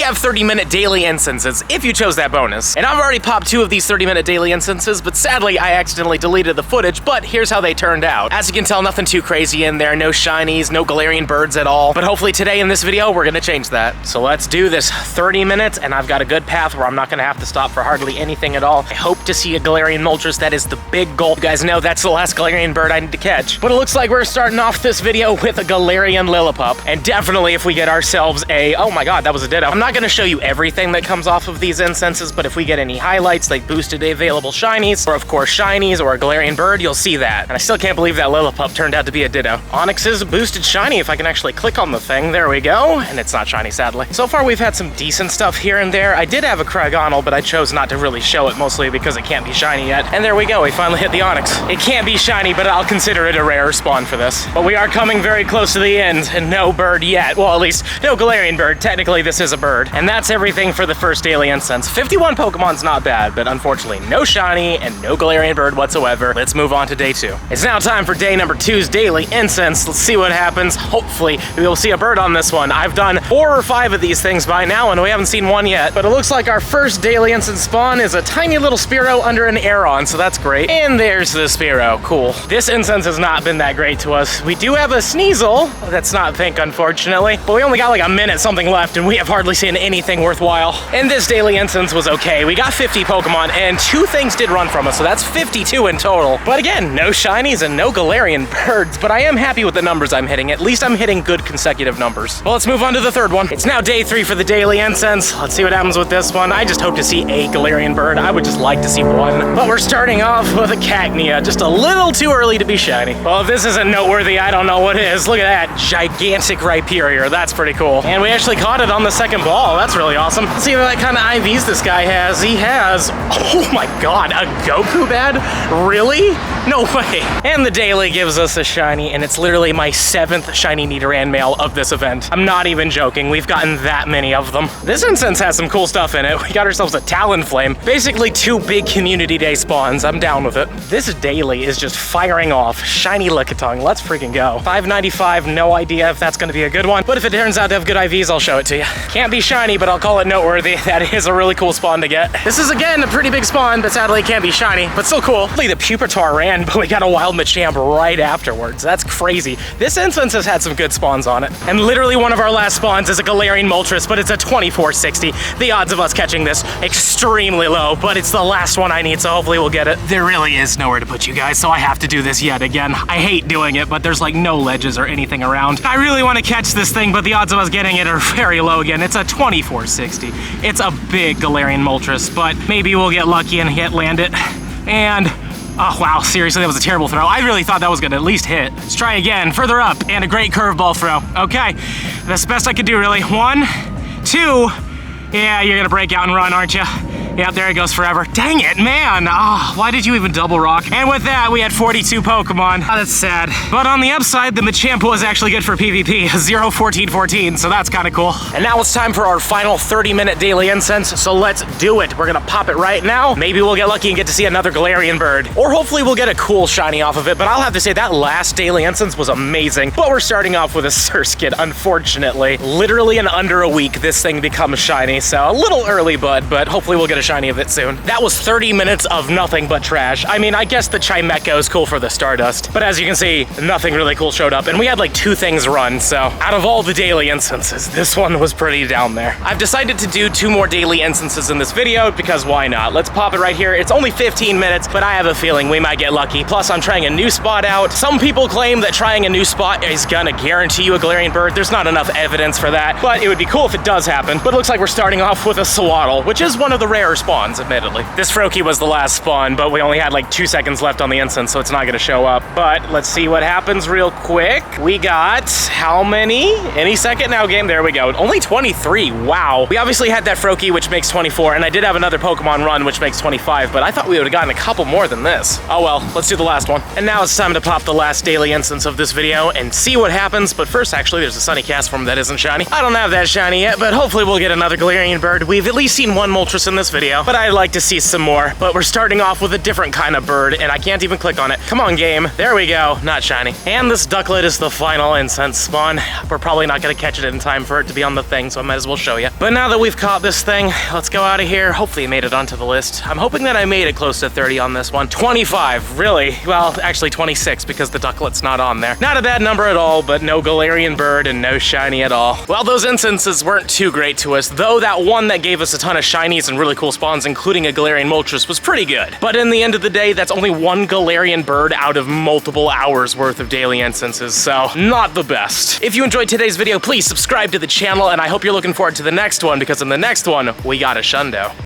have 30-minute daily instances if you chose that bonus. And I've already popped 2 of these 30-minute daily instances, but sadly I accidentally deleted the footage, but here's how they turned out. As you can tell, nothing too crazy in there, no shinies, no Galarian birds at all. But hopefully today in this video, we're gonna change that. So let's do this. 30 minutes, and I've got a good path where I'm not gonna have to stop for hardly anything at all. I hope to see a Galarian Moltres. That is the big goal. You guys know that's the last Galarian bird I need to catch. But it looks like we're starting off this video with a Galarian Lillipup. And definitely if we get ourselves a, oh my god, that was a Ditto. I'm not gonna show you everything that comes off of these incenses, but if we get any highlights, like boosted available shinies, or of course shinies, or a Galarian bird, you'll see that. And I still can't believe that Lillipup turned out to be a Ditto. Onix is a boosted shiny if I can actually click on the thing. There we go. And it's not shiny, sadly. So far we've had some decent stuff here and there. I did have a Cryogonal, but I chose not to really show it, mostly because it can't be shiny yet. And there we go, we finally hit the Onix. It can't be shiny, but I'll consider it a rare spawn for this. But we are coming very close to the end, and no bird yet. Well, at least no Galarian bird. Technically, this is a bird. And that's everything for the first daily instance. 51 Pokemon's not bad, but unfortunately, no shiny and no Galarian bird whatsoever. Let's move on to day 2. It's now time for day number 2's daily incense. Let's see what happens. Hopefully, we will see a bird on this one. I've done 4 or 5 of these things by now, and we haven't seen one yet. But it looks like our first daily incense spawn is a tiny little Spearow under an Aeron, so that's great. And there's the Spearow. Cool. This incense has not been that great to us. We do have a Sneasel. That's not pink, unfortunately. But we only got like a minute something left, and we have hardly seen anything worthwhile. And this daily incense was okay. We got 50 Pokemon, and 2 things did run from us, so that's 52 in total. But again, no shinies and no Galarian birds, but I am happy with the numbers I'm hitting. At least I'm hitting good consecutive numbers. Well, let's move on to the third one. It's now day 3 for the daily incense. Let's see what happens with this one. I just hope to see a Galarian bird. I would just like to see one. But we're starting off with a Cacnea. Just a little too early to be shiny. Well, if this isn't noteworthy, I don't know what is. Look at that gigantic Rhyperior. That's pretty cool. And we actually caught it on the second ball. That's really awesome. Let's see what kind of IVs this guy has. He has, oh my god, a Goku bad? Really? No way. And the daily gives us a shiny, and it's literally my 7th shiny Nidoran male of this event. I'm not even joking. We've gotten that many of them. This incense has some cool stuff in it. We got ourselves a Talonflame. Basically 2 big community day spawns. I'm down with it. This daily is just firing off. Shiny Lickitung. Let's freaking go. 595, no idea if that's gonna be a good one, but if it turns out to have good IVs, I'll show it to you. Can't be shiny, but I'll call it noteworthy. That is a really cool spawn to get. This is again a pretty big spawn, but sadly it can't be shiny, but still cool. Hopefully the Pupitar ran, but we got a Wild Machamp right afterwards. That's crazy. This instance has had some good spawns on it. And literally one of our last spawns is a Galarian Moltres, but it's a 2460. The odds of us catching this extremely low, but it's the last one I need, so hopefully we'll get it. There really is nowhere to put you guys, so I have to do this yet again. I hate doing it, but there's like no ledges or anything around. I really want to catch this thing, but the odds of us getting it are very low again. It's a 2460. It's a big Galarian Moltres, but maybe we'll get lucky and land it. And oh wow, seriously, that was a terrible throw. I really thought that was gonna at least hit. Let's try again, further up, and a great curveball throw. Okay, that's the best I could do really. 1, 2, yeah, you're gonna break out and run, aren't you? Yep, there it goes forever. Dang it, man. Oh, why did you even double rock? And with that, we had 42 Pokemon. Oh, that's sad. But on the upside, the Machamp was actually good for PvP. 0, 14, 14, so that's kind of cool. And now it's time for our final 30-minute daily incense, so let's do it. We're gonna pop it right now. Maybe we'll get lucky and get to see another Galarian bird. Or hopefully we'll get a cool shiny off of it, but I'll have to say that last daily incense was amazing. But we're starting off with a Surskit, unfortunately. Literally in under a week, this thing becomes shiny, so a little early, bud, but hopefully we'll get a shiny of it soon. That was 30 minutes of nothing but trash. I mean, I guess the Chimecho is cool for the Stardust, but as you can see, nothing really cool showed up, and we had like 2 things run, so out of all the daily instances, this one was pretty down there. I've decided to do 2 more daily instances in this video, because why not? Let's pop it right here. It's only 15 minutes, but I have a feeling we might get lucky. Plus, I'm trying a new spot out. Some people claim that trying a new spot is gonna guarantee you a Galarian bird. There's not enough evidence for that, but it would be cool if it does happen. But it looks like we're starting off with a Swaddle, which is one of the rarer spawns, admittedly. This Froakie was the last spawn, but we only had like 2 seconds left on the instance, so it's not gonna show up. But let's see what happens real quick. We got how many? Any second now, game. There we go. Only 23. Wow. We obviously had that Froakie, which makes 24, and I did have another Pokemon run, which makes 25, but I thought we would have gotten a couple more than this. Oh well, let's do the last one. And now it's time to pop the last daily instance of this video and see what happens. But first, actually, there's a Sunny Cast form that isn't shiny. I don't have that shiny yet, but hopefully we'll get another Galarian bird. We've at least seen 1 Moltres in this video. video, but I'd like to see some more. But we're starting off with a different kind of bird, and I can't even click on it. Come on, game. There we go. Not shiny. And this ducklet is the final incense spawn. We're probably not gonna catch it in time for it to be on the thing, so I might as well show you. But now that we've caught this thing, let's go out of here. Hopefully it made it onto the list. I'm hoping that I made it close to 30 on this one. 25, really? Well, actually 26 because the ducklet's not on there. Not a bad number at all, but no Galarian bird and no shiny at all. Well, those incenses weren't too great to us, though that one that gave us a ton of shinies and really cool spawns, including a Galarian Moltres, was pretty good. But in the end of the day, that's only one Galarian bird out of multiple hours worth of daily incenses, so not the best. If you enjoyed today's video, please subscribe to the channel, and I hope you're looking forward to the next one, because in the next one, we got a shundo.